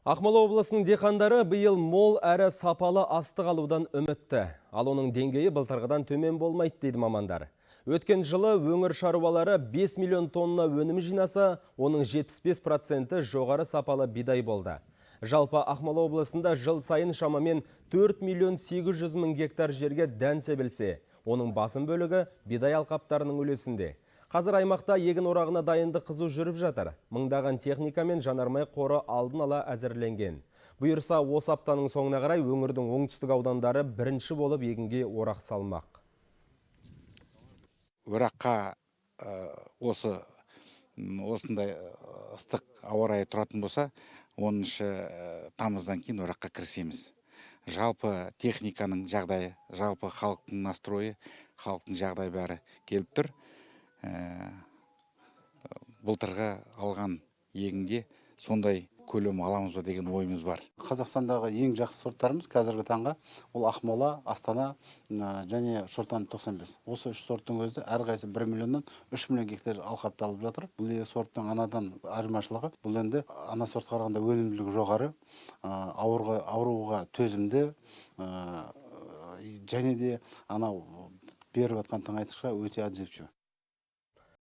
Ақмола облысының диқандары биыл мол әрі сапалы астық алудан үмітті. Ал оның деңгейі былтырғыдан төмен болмайды дейді мамандар. Өткен жылы өңір шаруалары 5 миллион тонна өнім жинаса, оның 75% жоғары сапалы бидай болды. Жалпы Ақмола облысында жыл сайын шамамен 4 миллион 800 мың гектар жерге дән себілсе, оның басым бөлігі бидай алқаптарының үлесінде. Қазір аймақта егін орағына дайындық қызу жүріп жатыр. Мыңдаған техника мен жанармай қоры алдын ала әзірленген. Бұйырса, осы аптаның соңына қарай өңірдің оңтүстік аудандары бірінші болып егінге орақ салмақ. Ораққа осындай ыстық ауа райы тұратын болса, 10 тамыздан кейін ораққа кірісеміз. Жалпы техниканың жағдайы, жалпы халықтың настройы, халықтың жағдайы бәрі келіп тұр. Былтырғы алған егінге сондай көлем аламыз ба деген ойымыз бар. Қазақстандағы ең жақсы сорттарымыз қазіргі таңға ол Ақмола, Астана және Шортан 95. Осы үш сорттың өзі әрқайсысы 1 миллионнан 3 миллион гектар алқапты алып жатыр. Бұл сорттың анадан айырмашылығы, бұл енді ана сортқа қарағанда өнімділігі жоғары, ауруға төзімді, және де анау беріп жатқан тыңайтқышқа өте отзывчивый.